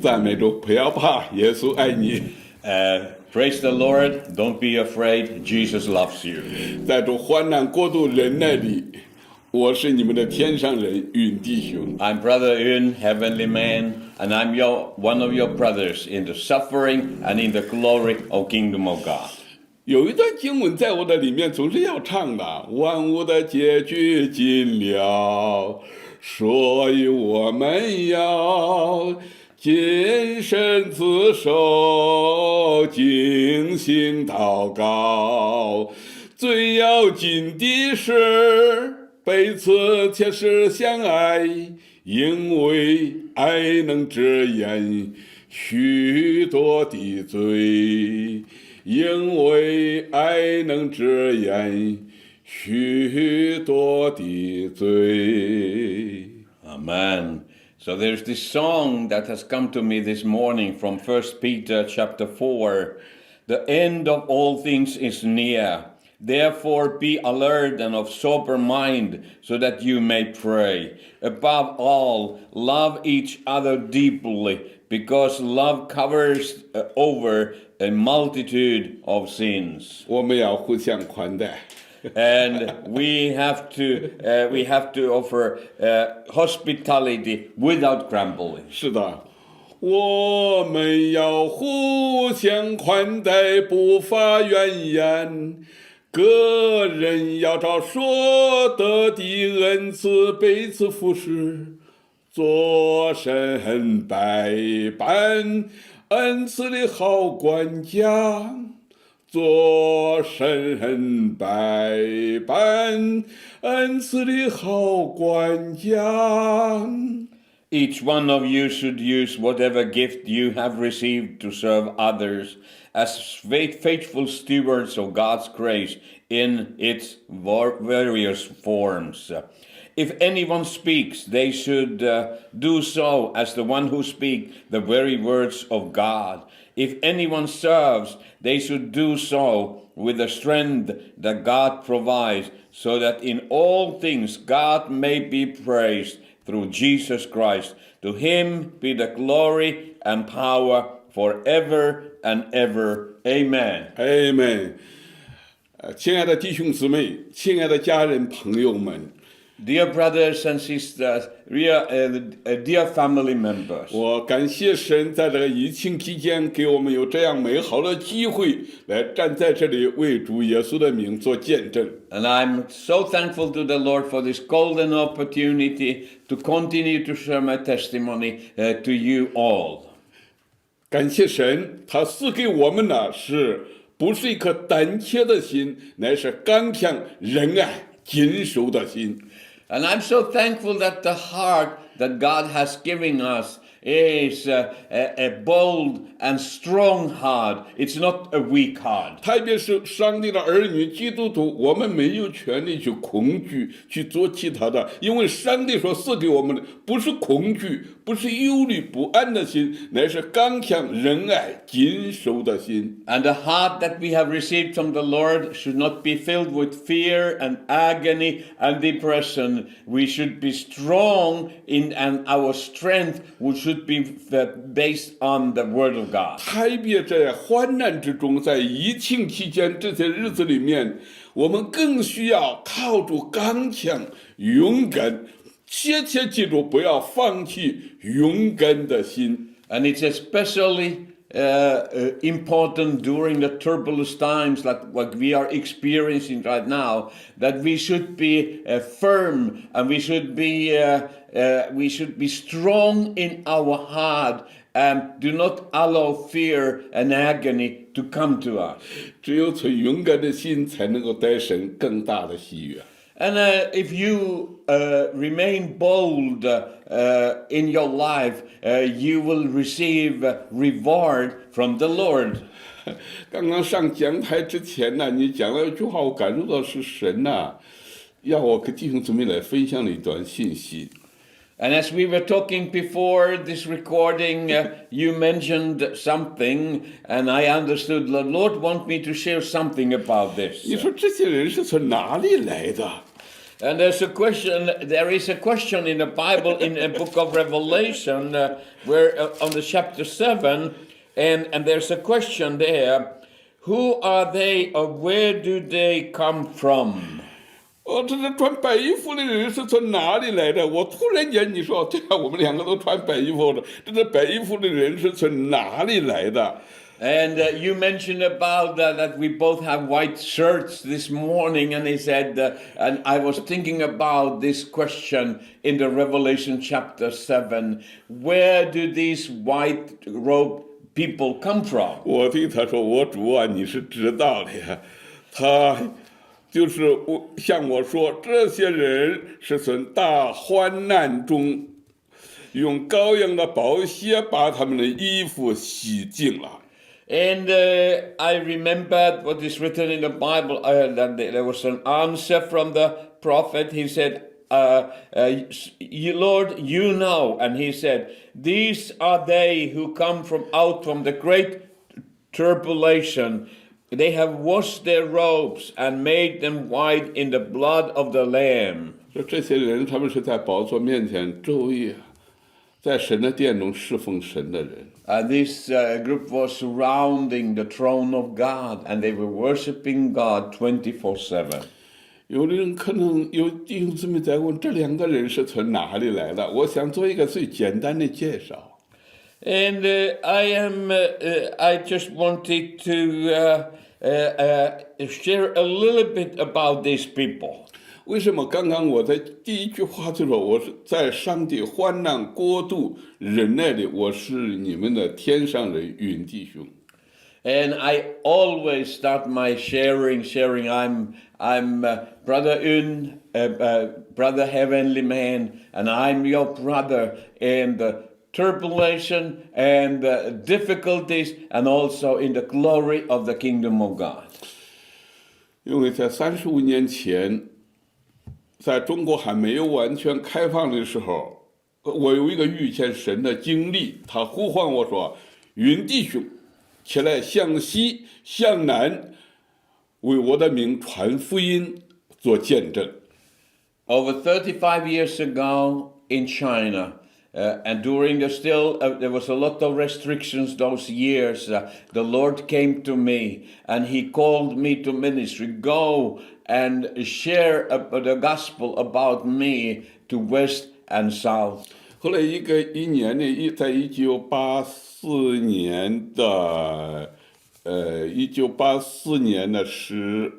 赞美主，不要怕，耶稣爱你。Praise the Lord. Don't be afraid. Jesus loves you. 在主患难过度忍耐里，我是你们的天上人允弟兄。I'm Brother Yun, heavenly man, and I'm one of your brothers in the suffering and in the glory of kingdom of God. 有一段经文在我的里面总是要唱的，万物的结局尽了，所以我们要谨慎自守，精心祷告。最要紧的是彼此切实相爱，因为爱能遮掩许多的罪，因为爱能遮掩许多的罪。 Amen. So there's this song that has come to me this morning from 1 Peter chapter 4. The end of all things is near. Therefore be alert and of sober mind, so that you may pray. Above all, love each other deeply, because love covers over a multitude of sins. 我们要互相宽待。 And we have to offer hospitality without grumbling. 是的，我们要互相宽待，不发怨言。个人要照所得的恩赐彼此服侍，做神百般恩赐的好管家。 做神百般恩赐的好管家。 Each one of you should use whatever gift you have received to serve others as faithful stewards of God's grace in its various forms. If anyone speaks, they should do so as the one who speaks the very words of God. If anyone serves, they should do so with the strength that God provides, so that in all things God may be praised through Jesus Christ. To him be the glory and power forever and ever. Amen. Amen. 亲爱的弟兄姊妹，亲爱的家人朋友们。 Dear brothers and sisters, dear family members. 我感谢神在这个疫情期间给我们有这样美好的机会来站在这里为主耶稣的名做见证。 And I'm so thankful to the Lord for this golden opportunity to continue to share my testimony to you all. 感谢神，他赐给我们的不是一颗胆怯的心，乃是刚强仁爱谨守的心。 And I'm so thankful that the heart that God has given us is a bold and strong heart. It's not a weak heart. 特别是上帝的儿女基督徒，我们没有权利去恐惧，去做其他的，因为上帝所赐给我们的不是恐惧，不是忧虑不安的心，乃是刚强仁爱谨守的心。 And the heart that we have received from the Lord should not be filled with fear and agony and depression. We should be strong and our strength should be based on the Word of God. 特别在患难之中，在疫情期间这些日子里面，我们更需要靠住刚强、勇敢，切切记住不要放弃勇敢的心。 And it's especially important during the turbulent times like what we are experiencing right now, that we should be firm and we should be strong in our heart and do not allow fear and agony to come to us. 只有存勇敢的心，才能够得神更大的喜悦。 And if you remain bold in your life, you will receive reward from the Lord. 刚刚上讲台之前呢，你讲了一句话，我感受到是神呐，要我跟弟兄姊妹来分享的一段信息。 And as we were talking before this recording, you mentioned something, and I understood the Lord want me to share something about this. 你说这些人是从哪里来的？ And there is a question in the Bible in the book of Revelation, where on the chapter 7, and there's a question there, who are they or where do they come from? 这是穿白衣服的人是从哪里来的？我突然间你说，对啊，我们两个都穿白衣服的，这是白衣服的人是从哪里来的？ And you mentioned about that we both have white shirts this morning, and he said, and I was thinking about this question in the Revelation chapter 7. Where do these white robed people come from? 我对他说：“我主啊，你是知道的呀。”他就是向我说，这些人是从大患难中，用羔羊的宝血把他们的衣服洗净了。 And I remembered what is written in the Bible, that there was an answer from the prophet. He said, Lord, you know. And he said, these are they who come out from the great tribulation. They have washed their robes and made them white in the blood of the Lamb. 说这些人，他们是在宝座面前昼夜，在神的殿中侍奉神的人。 This group was surrounding the throne of God, and they were worshiping God 24/7. 有的人可能有弟兄姊妹在问，这两个人是从哪里来的？我想做一个最简单的介绍。 And I just wanted to share a little bit about these people. 为什么刚刚我在第一句话就说我是在上帝患难国度忍耐的，我是你们的天上人云弟兄。 And I always start my sharing. I'm Brother Yun, Brother Heavenly Man, and I'm your brother in the tribulation and the difficulties, and also in the glory of the kingdom of God. 因为在35年前，在中国还没有完全开放的时候，我有一个遇见神的经历，他呼唤我说：“云弟兄，起来向西向南，为我的名传福音，做见证。” Over 35 years ago in China, and during there was a lot of restrictions those years. The Lord came to me and He called me to ministry. Go and share the gospel about me to West and South. 后来一年呢，在1984年的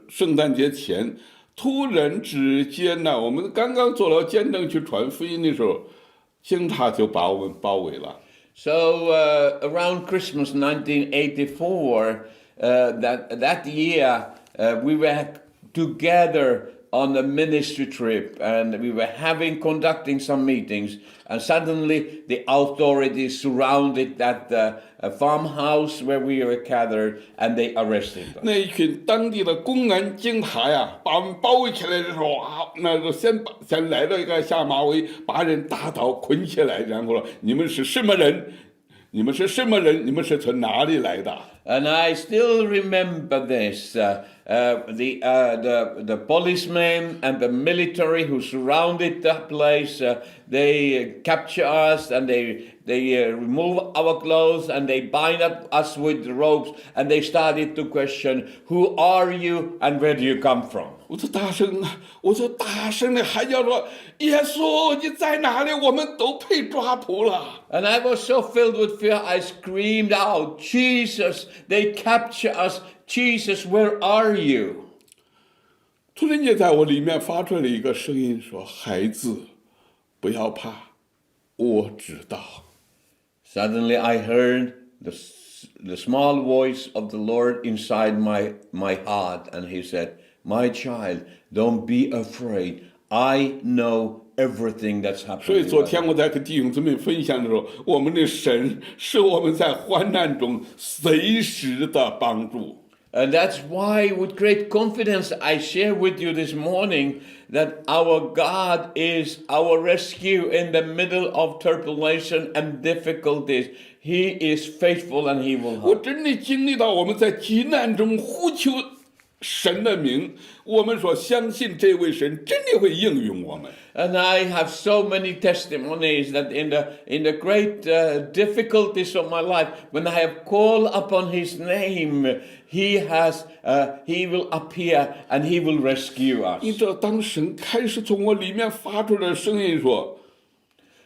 圣诞节前，突然之间呢，我们刚刚做了见证去传福音的时候，警察就把我们包围了。So around Christmas 1984, that year, we were together on a ministry trip, and we were conducting some meetings, and suddenly the authorities surrounded that farmhouse where we were gathered, and they arrested us. 那一群当地的公安警察呀，把我们包围起来的时候啊，那就先来到一个下马威，把人打倒捆起来，然后说：“你们是什么人？你们是什么人？你们是从哪里来的？” And I still remember this. The policemen and the military who surrounded the place, they capture us and they remove our clothes and they bind up us with ropes and they started to question, who are you and where do you come from? 我就大声的喊叫说：“耶稣，你在哪里？我们都被抓捕了。” And I was so filled with fear, I screamed out, Jesus, they capture us. Jesus, where are you? 突然间在我里面发出了一个声音说：“孩子，不要怕，我知道。” Suddenly I heard the small voice of the Lord inside my heart, and He said, my child, don't be afraid. I know everything that's 所以 happening. 昨天我在跟弟兄姊妹分享的时候，我们的神是我们在患难中随时的帮助。 And that's why, with great confidence, I share with you this morning that our God is our rescue in the middle of tribulation and difficulties. He is faithful and He will 我 help. 真的经历到我们在急难中呼求神的名，我们说相信这位神真的会应允我们。And I have so many testimonies that in the great difficulties of my life, when I have called upon His name, He will appear and He will rescue us. 你知道，当神开始从我里面发出的声音说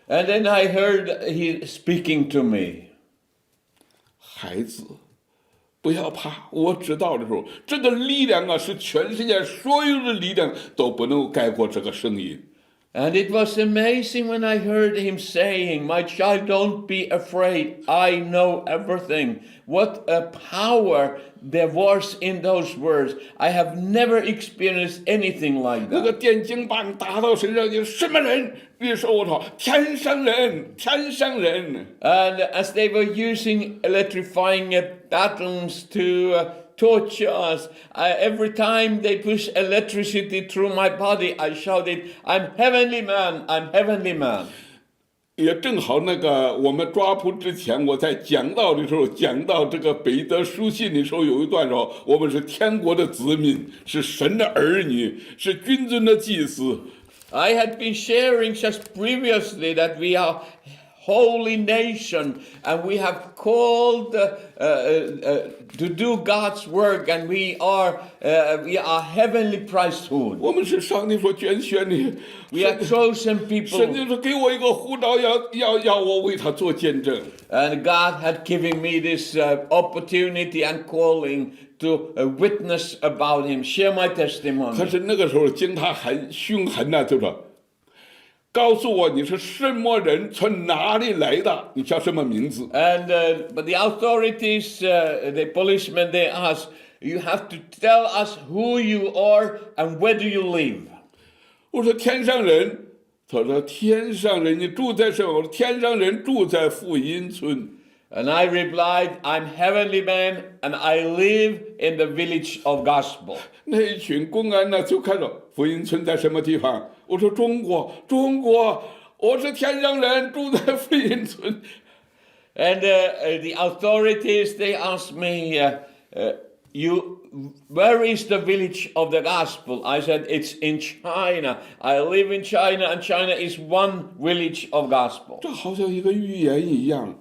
And then I heard He speaking to me. 孩子，不要怕，我知道的时候，这个力量啊，是全世界所有的力量都不能盖过这个声音。And it was amazing when I heard him saying, "My child, don't be afraid. I know everything." What a power there was in those words. I have never experienced anything like 那个 that. 电击棒打到身上，你什么人？你说我操，天上人，天上人。 And as they were using electrifying batons to torture us, every time they push electricity through my body, I shouted, "I'm heavenly man, I'm heavenly man." 也正好那个我们抓捕之前，我在讲道的时候讲到这个彼得书信的时候，有一段说我们是天国的子民，是神的儿女，是君尊的祭司。 I had been sharing just previously that we are holy nation and we have called to do God's work and we are heavenly priesthood. 我们是上帝所拣选的， We are chosen 神 people. 就是给我一个呼召，要我为他做见证。 And God had given me this opportunity and calling to witness about Him, share my 可 testimony. 是那个时候经他很凶狠呐、就说告诉我你是什么人，从哪里来的，你叫什么名字？ And but the authorities, the policemen, they ask, "You have to tell us who you are and where do you live?" 我说天上人，他说天上人，你住在什么？我说天上人住在福音村。 And I replied, "I'm heavenly man and I live in the village of gospel." 那一群公安呢就看着福音村在什么地方？我说中国，中国，我是天上人，住在福音村。 And the authorities, they asked me, "Where is the village of the gospel?" I said, "It's in China. I live in China and China is one village of gospel." 这好像一个预言一样。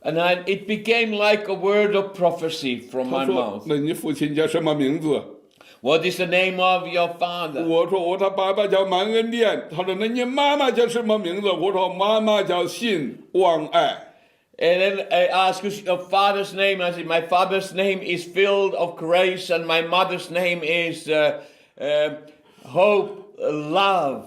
And it became like a word of prophecy from 他 my 说 mouth.：“ 那你父亲叫什么名字？” What is the name of your father? 我说：“我的爸爸叫满恩典。”他说：“那你妈妈叫什么名字？”我说：“妈妈叫信望爱。” And then I asked your father's name. I said, "My father's name is filled of grace, and my mother's name is hope, love,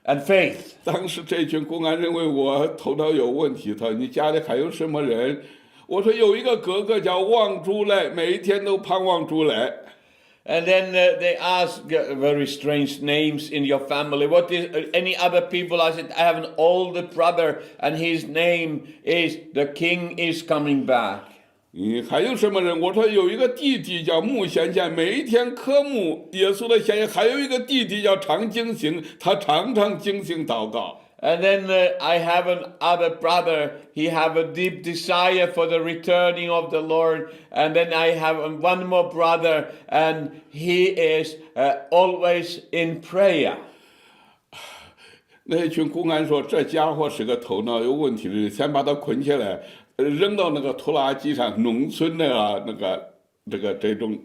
and faith." 当时这群公安认为我头脑有问题，他说：“你家里还有什么人？”我说：“有一个哥哥叫望珠来，每一天都盼望珠来。” And then they asked very strange names in your family. What is any other people? I said, "I have an older brother, and his name is the King is coming back." 还有什么人？我说有一个弟弟叫穆贤贤，每一天科目耶稣的贤贤。还有一个弟弟叫常经行，他常常经行祷告。 And then I have another brother. He have a deep desire for the returning of the Lord. And then I have one more brother, and he is always in prayer. 那一群公安说这家伙是个头脑有问题的人，先把他捆起来，扔到那个拖拉机上，农村的啊，这种。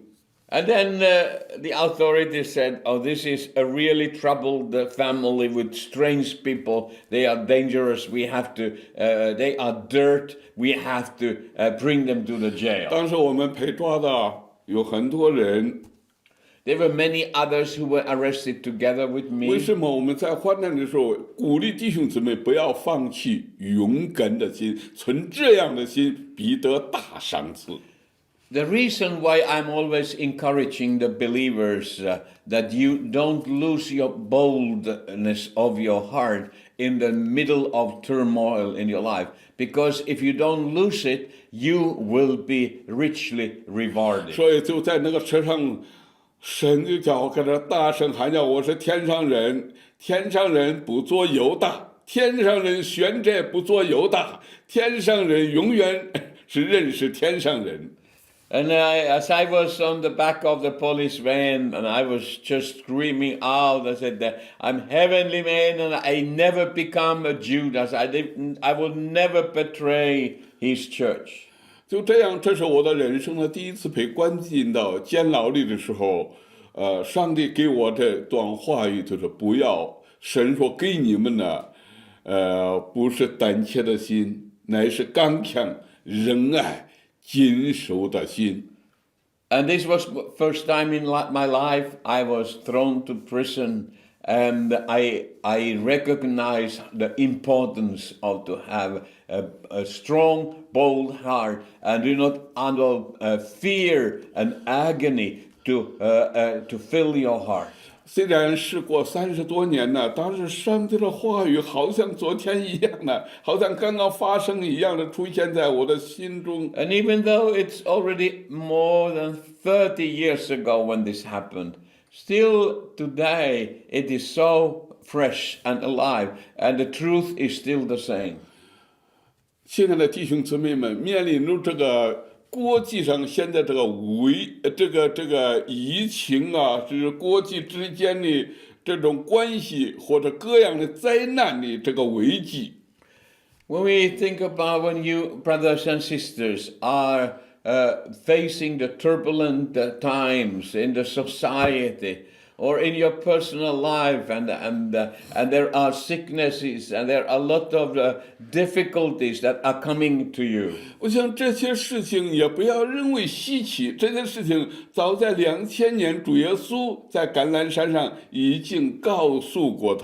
And then the authorities said, "Oh, this is a really troubled family with strange people. They are dangerous. We have to, they are dirt. We have to bring them to the jail." 当时我们被抓的有很多人， There were many others who were arrested together with 为 me. 什么我们在患难的时候鼓励弟兄姊妹不要放弃勇敢的心，存这样的心必得大赏赐。 The reason why I'm always encouraging the believers that you don't lose your boldness of your heart in the middle of turmoil in your life, because if you don't lose it, you will be richly rewarded. 所以就在那个车上，神就叫我跟他大声喊叫：“我是天上人，天上人不做犹大，天上人选择不做犹大，天上人永远是认识天上人。” And as I was on the back of the police van, and I was just screaming out, I said that I'm heavenly man, and I never become a Judas. I will never betray his church. 就这样，这是我的人生的第一次被关进到监牢里的时候，上帝给我这段话语，就是不要，神说给你们呢，不是胆怯的心，乃是刚强、仁爱、谨守的心。 And this was first time in my life I was thrown to prison, and I recognize the importance of to have a strong, bold heart and do not allow fear and agony to fill your heart. 虽然事过30多年了，但是上帝的话语好像昨天一样的，好像刚刚发生一样的出现在我的心中。 And even though it's already more than 30 years ago when this happened, still today it is so fresh and alive, and the truth is still the same. 亲爱的弟兄姊妹们，面临着这个国际上现在这个疫情啊，就是国际之间的这种关系或者各样的灾难的这个危机。 When we think about when you, brothers and sisters, are facing the turbulent times in the society or in your personal life, and there are sicknesses and there are a lot of difficulties that are coming to you. 我想这些事情也不要认为稀奇，这些事情早在2000年主耶稣在橄榄山上已经告诉过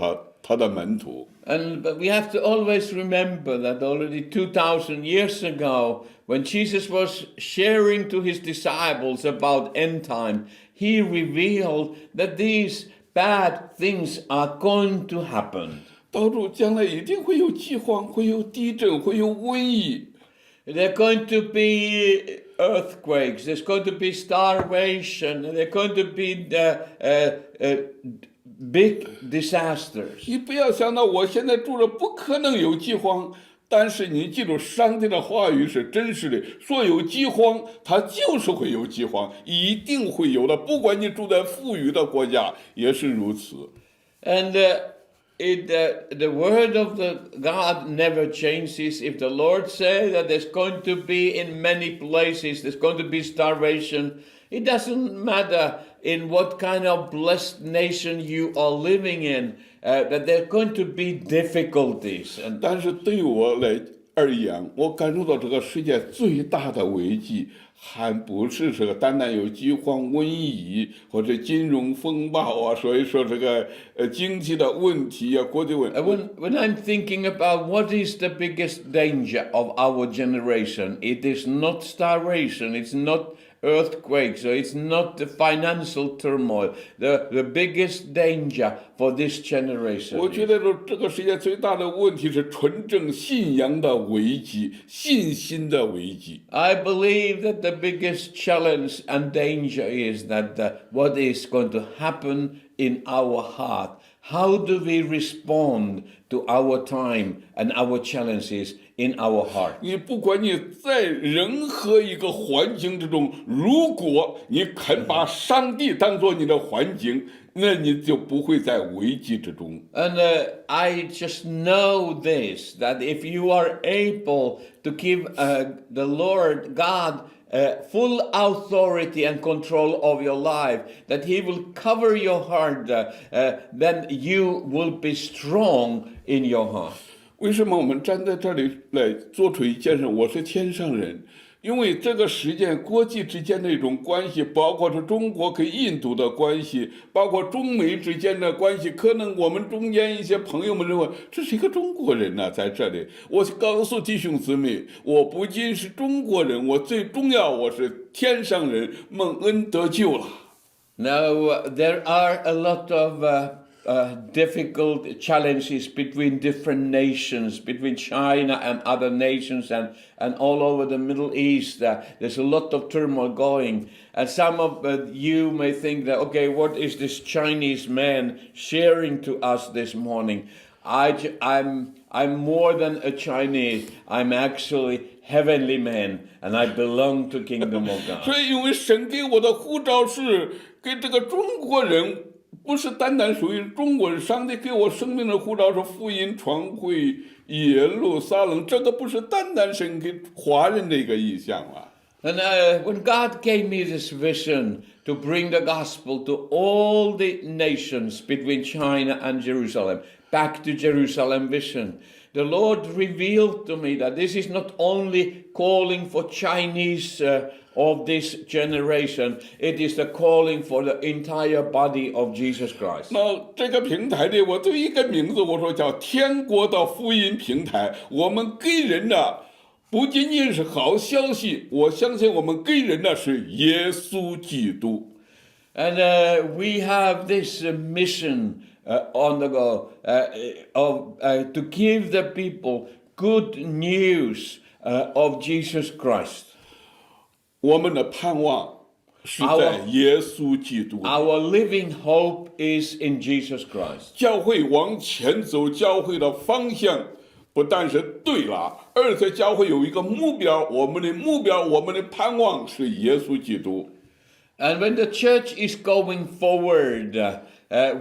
他的门徒。 But we have to always remember that already 2,000 years ago, when Jesus was sharing to his disciples about end time, he revealed that these bad things are going to happen. 道主将来一定会有饥荒，会有地震，会有瘟疫。 There are going to be earthquakes, there's going to be starvation, there are going to be big disasters. 你不要想到我现在住着不可能有饥荒，但是你记住，上帝的话语是真实的，说有饥荒，它就是会有饥荒，一定会有的。不管你住在富裕的国家，也是如此。 And the word of the God never changes. If the Lord say that there's going to be in many places, there's going to be starvation, it doesn't matter in what kind of blessed nation you are living in, that there are going to be difficulties. And 但是对我而言，我感受到这个世界最大的危机，还不是这个单单有饥荒、瘟疫或者金融风暴啊，所以说这个经济的问题啊，国际问题。 when I'm thinking about what is the biggest danger of our generation, it is not starvation, it's not earthquakes, so it's not the financial turmoil. The biggest danger for this generation. 我觉得这个世界最大的问题是纯正信仰的危机，信心的危机。 I believe that the biggest challenge and danger is that what is going to happen in our heart. How do we respond to our time and our challenges in our heart? 你不管你在任何一个环境之中，如果你肯把上帝当作你的环境，那你就不会在危机之中。 And I just know this, that if you are able to give the Lord God full authority and control of your life, that He will cover your heart, then you will be strong in your heart. 为什么我们站在这里来做出一件事？我是天上人，因为这个时间国际之间的一种关系，包括是中国跟印度的关系，包括中美之间的关系，可能我们中间一些朋友们认为这是一个中国人呢、在这里。我告诉弟兄姊妹，我不仅是中国人，我最重要我是天上人，蒙恩得救了。 Now, there are a lot of difficult challenges between different nations, between China and other nations, and all over the Middle East. There's a lot of turmoil going. And some of you may think that, okay, what is this Chinese man sharing to us this morning? I'm more than a Chinese. I'm actually heavenly man, and I belong to kingdom of God. 所以，因为神给我的护照是给这个中国人，不是单单属于中国人。上帝给我生命的护照是福音传回耶路撒冷，这个不是单单神给华人的一个意向啊。And when God gave me this vision to bring the gospel to all the nations between China and Jerusalem, back to Jerusalem vision, the Lord revealed to me that this is not only calling for Chinese of this generation, it is the calling for the entire body of Jesus Christ. 那这个平台的，我对一个名字，我说叫天国的福音平台。我们给人的不仅仅是好消息，我相信我们给人的是耶稣基督。And we have this mission on the go to give the people good news of Jesus Christ. 我们的盼望是在耶稣基督。Our living hope is in Jesus Christ. 教会往前走，教会的方向不但是对了，而且教会有一个目标，我们的目标，我们的盼望是耶稣基督。And when the church is going forward,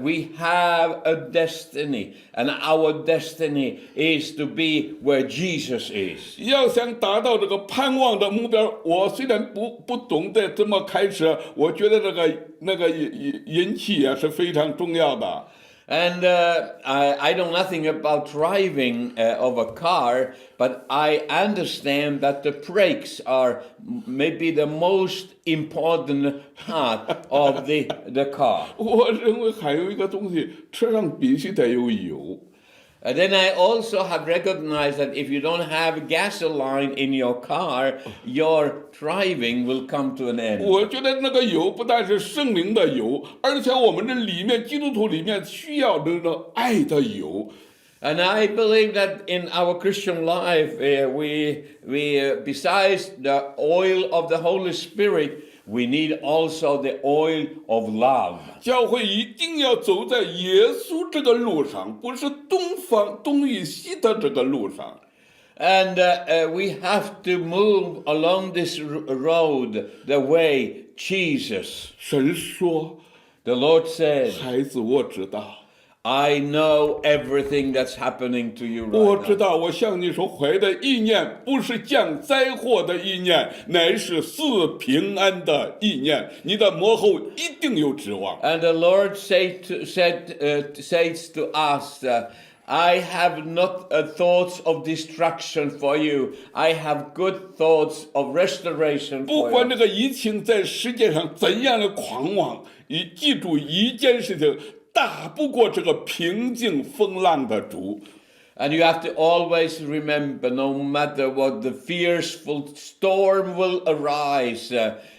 we have a destiny, and our destiny is to be where Jesus is. 要想达到这个盼望的目标，我虽然不懂得怎么开始，我觉得那个引起也是非常重要的。And I know nothing about driving of a car, but I understand that the brakes are maybe the most important part of the car. 我认为还有一个东西，车上必须得有油。And then I also have recognized that if you don't have gasoline in your car, your driving will come to an end. 我觉得那个油不但是圣灵的油，而且我们这里面基督徒里面需要那个爱的油。And I believe that in our Christian life, we besides the oil of the Holy Spirit, we need also the oil of love. 教会一定要走在耶稣这个路上，不是东与西的这个路上。And we have to move along this road the way Jesus. 神说 The Lord said,：“ 孩子，我知道， I know everything that's happening to you 我 right 知 now. 道，我向你说怀的意念不是降灾祸的意念，乃是赐平安的意念。你的幕后一定有指望。” And the Lord says to us, I have not thoughts of destruction for you. I have good thoughts of restoration 不 for 管 you. 这个疫情在世界上怎样的狂妄，你记住一件事情，打不过这个平静风浪的主。 And you have to always remember, no matter what the fearful storm will arise,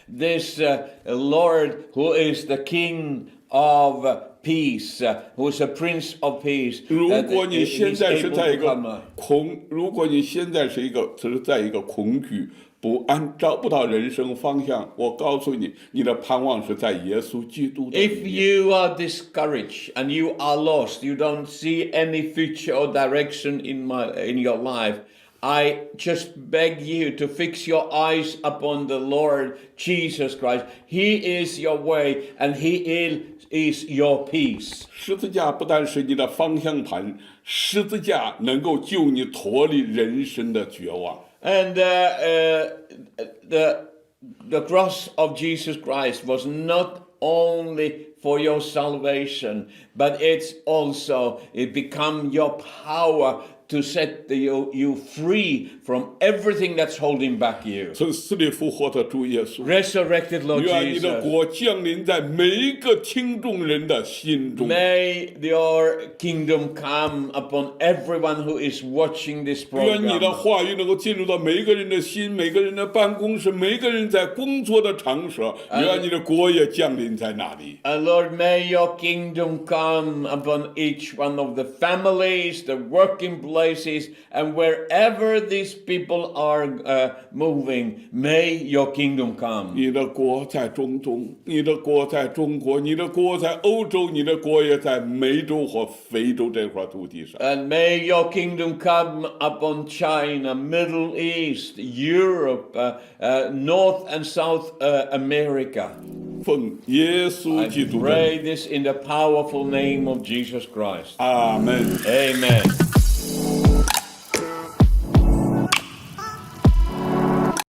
this Lord who is the King of peace, who is a Prince of peace, 如 that 果你 is 现在是 able 在一 to 个 come. 如果你现在是在一个恐惧不安，找不到人生方向，我告诉你，你的盼望是在耶稣基督的里 If 面。 you are discouraged and you are lost, you don't see any future or direction in your life, I just beg you to fix your eyes upon the Lord Jesus Christ. He is your way and He is your peace. 十字架不但是你的方向盘，十字架能够救你脱离人生的绝望。 And the cross of Jesus Christ was not only for your salvation, but it become your power to set you free from everything that's holding back you. 从死里复活的主耶稣， Resurrected Lord 愿你的 Jesus, 国降临在每一个听众人的心中。 may your kingdom come upon everyone who is watching this 愿你的 program. 话语能够进入到每一个人的心，每个人的办公室，每个人在工作的场所。愿你的国也降临在那里。 And Lord, may your kingdom come upon each one of the families, the working places, and wherever these people are moving, may your kingdom come. 你的国在中东，你的国在中国，你的国在欧洲，你的国也在美洲和非洲这块土地上。 And may your kingdom come upon China, Middle East, Europe, North and South America. 奉耶稣 I 基督的名， pray this in the powerful name of Jesus Christ. 阿门。 Amen.